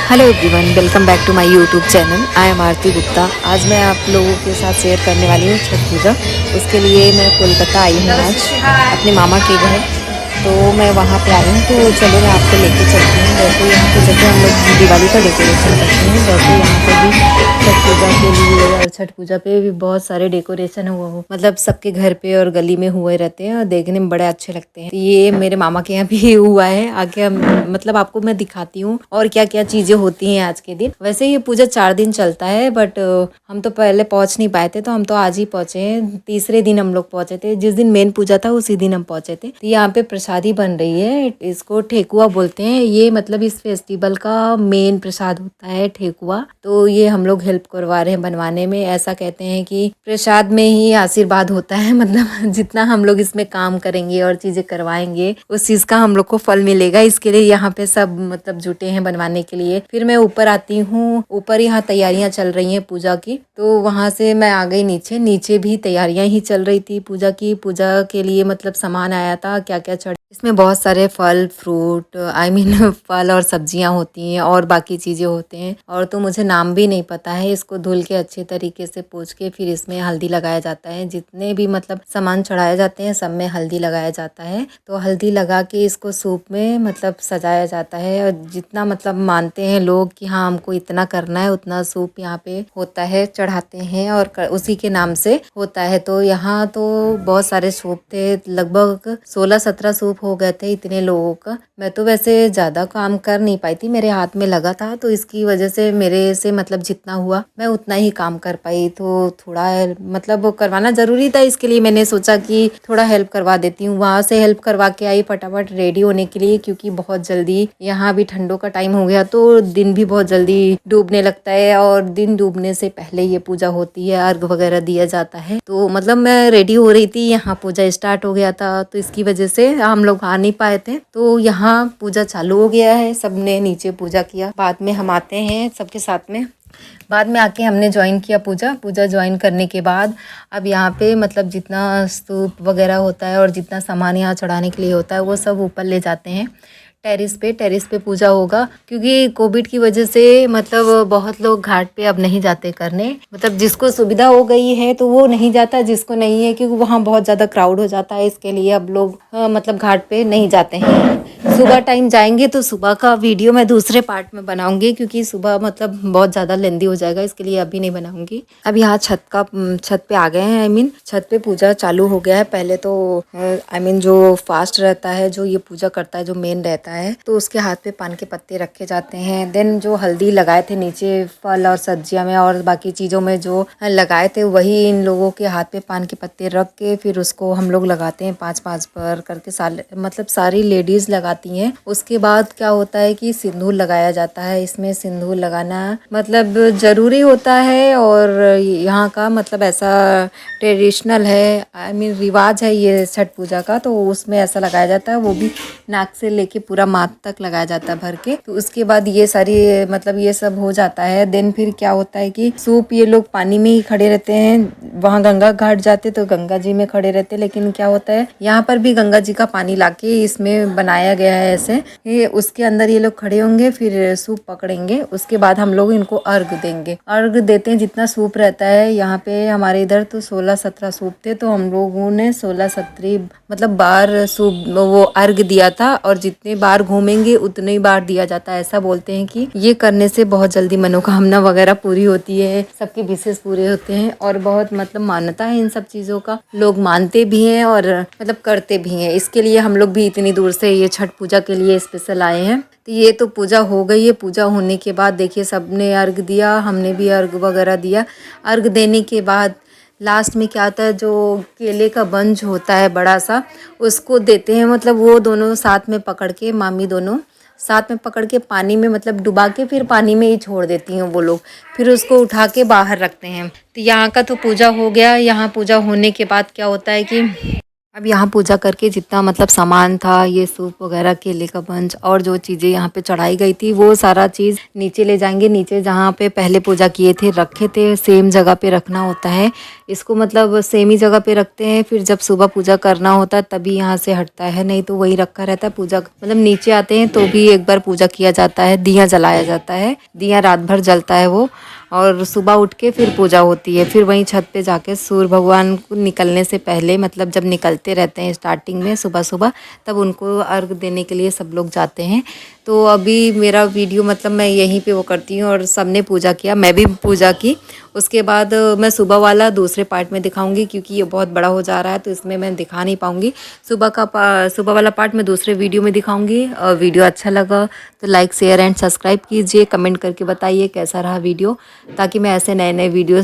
Hello everyone, welcome back to my YouTube channel. I am Aarti Gupta. आज मैं आप लोगों के साथ शेयर करने वाली हूँ छठ पूजा। उसके लिए मैं कोलकाता आई हूँ आज अपने मामा के घर। तो मैं वहाँ पे आई हूँ, तो चलो मैं आपको लेके चलती हूँ। वैसे यहाँ पे जैसे हम लोग दिवाली का डेकोरेशन करते हैं, वैसे यहाँ पे भी छठ पूजा के लिए और छठ पूजा पे भी बहुत सारे डेकोरेशन मतलब सबके घर पे और गली में हुए रहते हैं और देखने में बड़े अच्छे लगते हैं। ये मेरे मामा के यहाँ भी हुआ है। आगे हम मतलब आपको मैं दिखाती हूँ और क्या क्या चीजें होती हैं आज के दिन। वैसे ये पूजा 4 दिन चलता है, बट हम तो पहले पहुंच नहीं पाए थे, तो हम तो आज ही पहुंचे हैं। तीसरे दिन हम लोग पहुंचे थे, जिस दिन मेन पूजा था उसी दिन हम पहुंचे थे। तो यहाँ पे प्रसादी बन रही है, इसको ठेकुआ बोलते हैं। ये मतलब इस फेस्टिवल का मेन प्रसाद होता है ठेकुआ। तो ये हम लोग हेल्प करवा रहे हैं बनवाने में। ऐसा कहते हैं कि प्रसाद में ही आशीर्वाद होता है, मतलब जितना हम लोग इसमें काम करेंगे और चीजें करवाएंगे उस चीज का हम लोग को फल मिलेगा। इसके लिए यहाँ पे सब मतलब जुटे हैं बनवाने के लिए। फिर मैं ऊपर आती हूँ, ऊपर यहाँ तैयारियां चल रही हैं पूजा की। तो वहां से मैं आ गई नीचे। नीचे भी तैयारियां ही चल रही थी पूजा की। पूजा के लिए मतलब सामान आया था, क्या क्या चढ़, इसमें बहुत सारे फल फ्रूट फल और सब्जियां होती हैं और बाकी चीज़ें होते हैं। और तो मुझे नाम भी नहीं पता है। इसको धुल के अच्छे तरीके से पोंछ के फिर इसमें हल्दी लगाया जाता है। जितने भी मतलब सामान चढ़ाए जाते हैं सब में हल्दी लगाया जाता है। तो हल्दी लगा के इसको सूप में मतलब सजाया जाता है। और जितना मतलब मानते हैं लोग कि हाँ हमको इतना करना है, उतना सूप यहाँ पे होता है, चढ़ाते हैं और उसी के नाम से होता है। तो यहाँ तो बहुत सारे सूप थे, लगभग 16-17 सूप हो गए थे इतने लोगों का। मैं तो वैसे ज़्यादा काम कर नहीं पाई थी, मेरे हाथ में लगा था, तो इसकी वजह से मेरे से मतलब जितना हुआ मैं उतना ही काम कर पाई। तो थोड़ा मतलब करवाना ज़रूरी था, इसके लिए मैंने सोचा कि थोड़ा हेल्प करवा देती हूँ। वहाँ से हेल्प करवा के आई फटाफट रेडी होने के लिए, क्योंकि बहुत जल्दी यहाँ भी ठंडों का टाइम हो गया तो दिन भी बहुत जल्दी डूबने लगता है। और दिन डूबने से पहले ये पूजा होती है, अर्घ वगैरह दिया जाता है। तो मतलब मैं रेडी हो रही थी, यहाँ पूजा स्टार्ट हो गया था, तो इसकी वजह से हम लोग आ नहीं पाए थे। तो यहाँ पूजा चालू हो गया है, सबने नीचे पूजा किया। बाद में हम आते हैं सबके साथ में। बाद में आके हमने ज्वाइन किया पूजा ज्वाइन करने के बाद अब यहाँ पे मतलब जितना स्तूप वगैरह होता है और जितना सामान यहाँ चढ़ाने के लिए होता है वो सब ऊपर ले जाते हैं टेरिस पे पूजा होगा। क्योंकि कोविड की वजह से मतलब बहुत लोग घाट पे अब नहीं जाते करने। मतलब जिसको सुविधा हो गई है तो वो नहीं जाता, जिसको नहीं है क्योंकि वहाँ बहुत ज़्यादा क्राउड हो जाता है, इसके लिए अब लोग मतलब घाट पे नहीं जाते हैं। सुबह टाइम जाएंगे तो सुबह का वीडियो मैं दूसरे पार्ट में बनाऊंगी, क्योंकि सुबह मतलब बहुत ज़्यादा लेंदी हो जाएगा, इसके लिए अभी नहीं बनाऊंगी। अब यहाँ छत पे आ गए हैं। छत पे पूजा चालू हो गया है। पहले तो जो फास्ट रहता है, जो ये पूजा करता है, जो मेन रहता है, तो उसके हाथ पे पान के पत्ते रखे जाते हैं। देन जो हल्दी लगाए थे नीचे फल और सब्जियां में और बाकी चीज़ों में जो लगाए थे, वही इन लोगों के हाथ पे पान के पत्ते रख के फिर उसको हम लोग लगाते हैं 5-5 पर करके। मतलब सारी लेडीज लगाती हैं। उसके बाद क्या होता है कि सिंदूर लगाया जाता है। इसमें सिंदूर लगाना मतलब जरूरी होता है और यहाँ का मतलब ऐसा ट्रेडिशनल है, रिवाज है ये छठ पूजा का। तो उसमें ऐसा लगाया जाता है, वो भी नाक से लेके पूरा माथ तक लगाया जाता है भर के। तो उसके बाद ये सारी मतलब ये सब हो जाता है। देन फिर क्या होता है कि सूप ये लोग पानी में ही खड़े रहते हैं। वहाँ गंगा घाट जाते तो गंगा जी में खड़े रहते, लेकिन क्या होता है यहाँ पर भी गंगा जी का पानी लाके इसमें बनाया गया है ऐसे। ये उसके अंदर ये लोग खड़े होंगे, फिर सूप पकड़ेंगे। उसके बाद हम लोग इनको अर्घ देंगे। अर्घ देते हैं जितना सूप रहता है। यहाँ पे हमारे इधर तो 16-17 सूप थे, तो हम लोगों ने 16-17 मतलब बार सूप वो अर्घ दिया था। और जितने बार घूमेंगे उतने ही बार दिया जाता है। ऐसा बोलते हैं कि ये करने से बहुत जल्दी मनोकामना वगैरह पूरी होती है, सबके विशेष पूरे होते हैं। और बहुत मतलब मान्यता है इन सब चीज़ों का, लोग मानते भी हैं और मतलब करते भी हैं। इसके लिए हम लोग भी इतनी दूर से ये छठ पूजा के लिए स्पेशल आए हैं। तो ये तो पूजा हो गई है। पूजा होने के बाद देखिए सबने अर्घ दिया, हमने भी अर्घ वगैरह दिया। अर्घ देने के बाद लास्ट में क्या होता है, जो केले का बंच होता है बड़ा सा, उसको देते हैं। मतलब वो दोनों साथ में पकड़ के, मामी दोनों साथ में पकड़ के पानी में मतलब डुबा के फिर पानी में ही छोड़ देती हैं वो लोग। फिर उसको उठा के बाहर रखते हैं। तो यहाँ का तो पूजा हो गया। यहाँ पूजा होने के बाद क्या होता है कि अब यहाँ पूजा करके जितना मतलब सामान था, ये सूप वगैरह, केले का बंच और जो चीज़ें यहाँ पे चढ़ाई गई थी, वो सारा चीज़ नीचे ले जाएंगे। नीचे जहाँ पे पहले पूजा किए थे, रखे थे, सेम जगह पे रखना होता है इसको, मतलब सेम ही जगह पे रखते हैं। फिर जब सुबह पूजा करना होता है तभी यहाँ से हटता है, नहीं तो वही रखा रहता है। पूजा मतलब नीचे आते हैं तो भी एक बार पूजा किया जाता है, दिया जलाया जाता है, दिया रात भर जलता है वो, और सुबह उठ के फिर पूजा होती है। फिर वहीं छत पे जाके सूर्य भगवान को निकलने से पहले, मतलब जब निकलते रहते हैं स्टार्टिंग में सुबह सुबह, तब उनको अर्घ देने के लिए सब लोग जाते हैं। तो अभी मेरा वीडियो मतलब मैं यहीं पे वो करती हूँ, और सबने पूजा किया, मैं भी पूजा की। उसके बाद मैं सुबह वाला दूसरे पार्ट में दिखाऊंगी, क्योंकि ये बहुत बड़ा हो जा रहा है तो इसमें मैं दिखा नहीं पाऊंगी। सुबह वाला पार्ट मैं दूसरे वीडियो में दिखाऊंगी। और वीडियो अच्छा लगा तो लाइक शेयर एंड सब्सक्राइब कीजिए, कमेंट करके बताइए कैसा रहा वीडियो, ताकि मैं ऐसे नए नए वीडियो